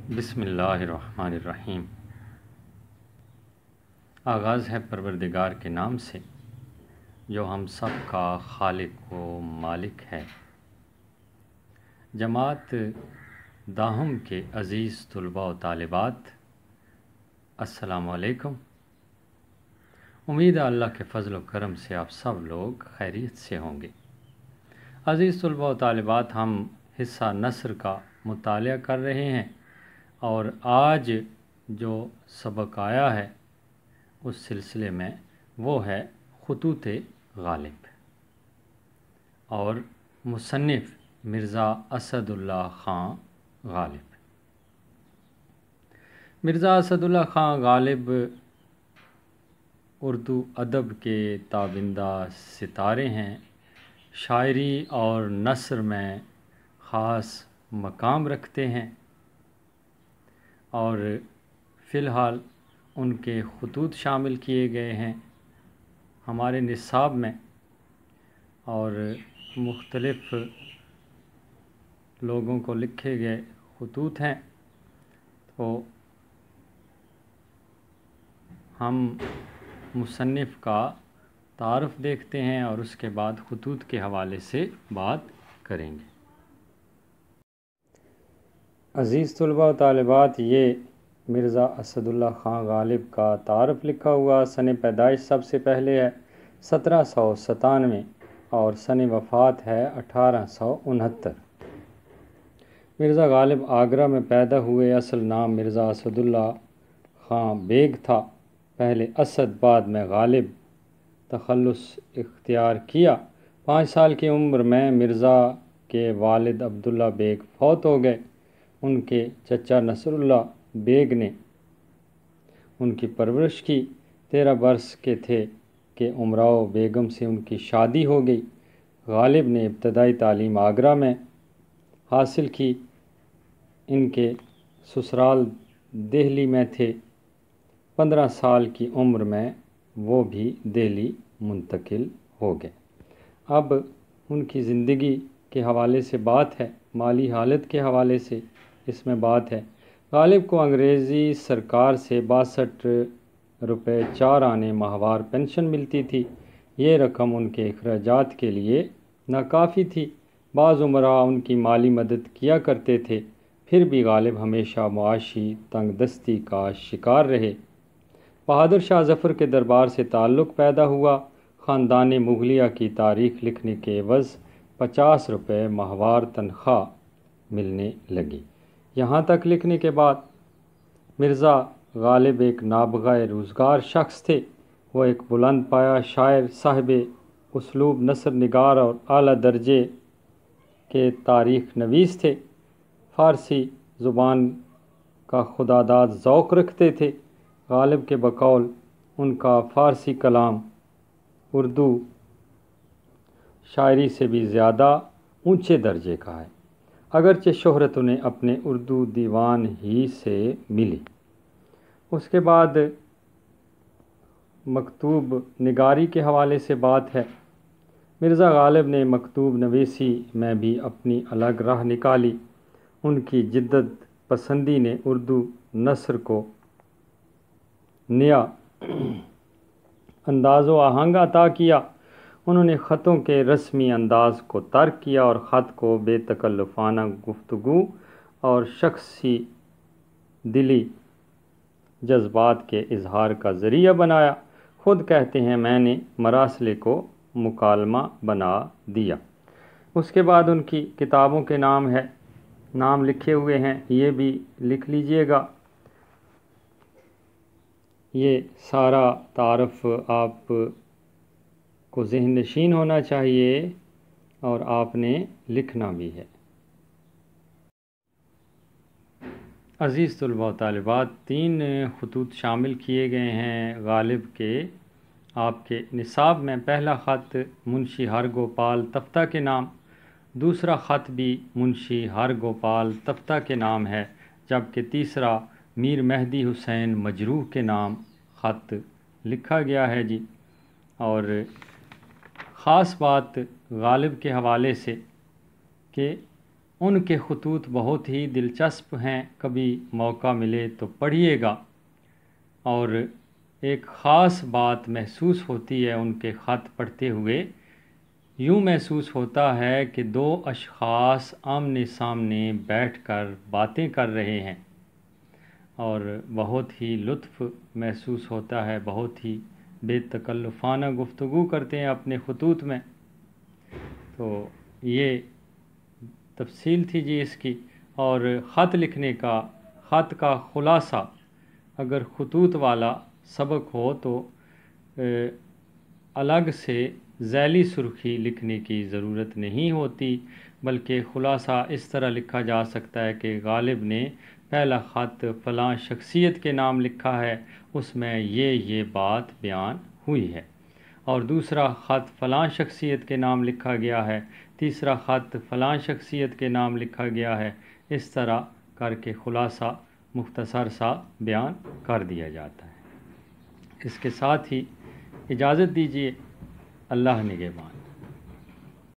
بسم اللہ الرحمن الرحیم۔ آغاز ہے پروردگار کے نام سے جو ہم سب کا خالق و مالک ہے۔ جماعت داہم کے عزیز طلباء و طالبات، السلام علیکم۔ امید ہے اللہ کے فضل و کرم سے آپ سب لوگ خیریت سے ہوں گے۔ عزیز طلباء و طالبات، ہم حصہ نثر کا مطالعہ کر رہے ہیں اور آج جو سبق آیا ہے اس سلسلے میں وہ ہے خطوط غالب اور مصنف مرزا اسد اللہ خان غالب۔ مرزا اسد اللہ خان غالب اردو ادب کے تابندہ ستارے ہیں۔ شاعری اور نثر میں خاص مقام رکھتے ہیں اور فی الحال ان کے خطوط شامل کیے گئے ہیں ہمارے نصاب میں، اور مختلف لوگوں کو لکھے گئے خطوط ہیں۔ تو ہم مصنف کا تعارف دیکھتے ہیں اور اس کے بعد خطوط کے حوالے سے بات کریں گے۔ عزیز طلباء و طالبات، یہ مرزا اسد اللہ خان غالب کا تعارف لکھا ہوا سن پیدائش سب سے پہلے ہے 1797 اور سن وفات ہے 1869۔ مرزا غالب آگرہ میں پیدا ہوئے۔ اصل نام مرزا اسد اللہ خان بیگ تھا، پہلے اسد بعد میں غالب تخلص اختیار کیا۔ 5 سال کی عمر میں مرزا کے والد عبداللہ بیگ فوت ہو گئے۔ ان کے چچا نصر اللہ بیگ نے ان کی پرورش کی۔ 13 برس کے تھے کہ امراؤ بیگم سے ان کی شادی ہو گئی۔ غالب نے ابتدائی تعلیم آگرہ میں حاصل کی۔ ان کے سسرال دہلی میں تھے۔ 15 سال کی عمر میں وہ بھی دہلی منتقل ہو گئے۔ اب ان کی زندگی کے حوالے سے بات ہے، مالی حالت کے حوالے سے اس میں بات ہے۔ غالب کو انگریزی سرکار سے 62 روپے 4 آنے ماہوار پنشن ملتی تھی۔ یہ رقم ان کے اخراجات کے لیے ناکافی تھی۔ بعض امراء ان کی مالی مدد کیا کرتے تھے، پھر بھی غالب ہمیشہ معاشی تنگ دستی کا شکار رہے۔ بہادر شاہ ظفر کے دربار سے تعلق پیدا ہوا۔ خاندان مغلیہ کی تاریخ لکھنے کے عوض 50 روپے ماہوار تنخواہ ملنے لگی۔ یہاں تک لکھنے کے بعد مرزا غالب ایک نابغہ روزگار شخص تھے۔ وہ ایک بلند پایہ شاعر، صاحب اسلوب، نثر نگار اور اعلیٰ درجے کے تاریخ نویس تھے۔ فارسی زبان کا خداداد ذوق رکھتے تھے۔ غالب کے بقول ان کا فارسی کلام اردو شاعری سے بھی زیادہ اونچے درجے کا ہے، اگرچہ شہرت انہیں اپنے اردو دیوان ہی سے ملی۔ اس کے بعد مکتوب نگاری کے حوالے سے بات ہے۔ مرزا غالب نے مکتوب نویسی میں بھی اپنی الگ راہ نکالی۔ ان کی جدت پسندی نے اردو نثر کو نیا انداز و آہنگ عطا کیا۔ انہوں نے خطوں کے رسمی انداز کو ترک کیا اور خط کو بے تکلفانہ گفتگو اور شخصی دلی جذبات کے اظہار کا ذریعہ بنایا۔ خود کہتے ہیں، میں نے مراسلے کو مکالمہ بنا دیا۔ اس کے بعد ان کی کتابوں کے نام لکھے ہوئے ہیں، یہ بھی لکھ لیجئے گا۔ یہ سارا تعارف آپ کو ذہن نشین ہونا چاہیے اور آپ نے لکھنا بھی ہے۔ عزیز طلباء و طالبات، 3 خطوط شامل کیے گئے ہیں غالب کے آپ کے نصاب میں۔ پہلا خط منشی ہرگوپال تفتہ کے نام، دوسرا خط بھی منشی ہرگوپال تفتہ کے نام ہے، جبکہ تیسرا میر مہدی حسین مجروح کے نام خط لکھا گیا ہے جی۔ اور خاص بات غالب کے حوالے سے کہ ان کے خطوط بہت ہی دلچسپ ہیں، کبھی موقع ملے تو پڑھیے گا، اور ایک خاص بات محسوس ہوتی ہے ان کے خط پڑھتے ہوئے۔ یوں محسوس ہوتا ہے کہ دو اشخاص آمنے سامنے بیٹھ کر باتیں کر رہے ہیں، اور بہت ہی لطف محسوس ہوتا ہے، بہت ہی بے تکلفانہ گفتگو کرتے ہیں اپنے خطوط میں۔ تو یہ تفصیل تھی جی اس کی۔ اور خط لکھنے کا، خط کا خلاصہ، اگر خطوط والا سبق ہو تو الگ سے ذیلی سرخی لکھنے کی ضرورت نہیں ہوتی، بلکہ خلاصہ اس طرح لکھا جا سکتا ہے کہ غالب نے پہلا خط فلاں شخصیت کے نام لکھا ہے، اس میں یہ بات بیان ہوئی ہے، اور دوسرا خط فلاں شخصیت کے نام لکھا گیا ہے، تیسرا خط فلاں شخصیت کے نام لکھا گیا ہے، اس طرح کر کے خلاصہ مختصر سا بیان کر دیا جاتا ہے۔ اس کے ساتھ ہی اجازت دیجیے، اللہ نگہبان۔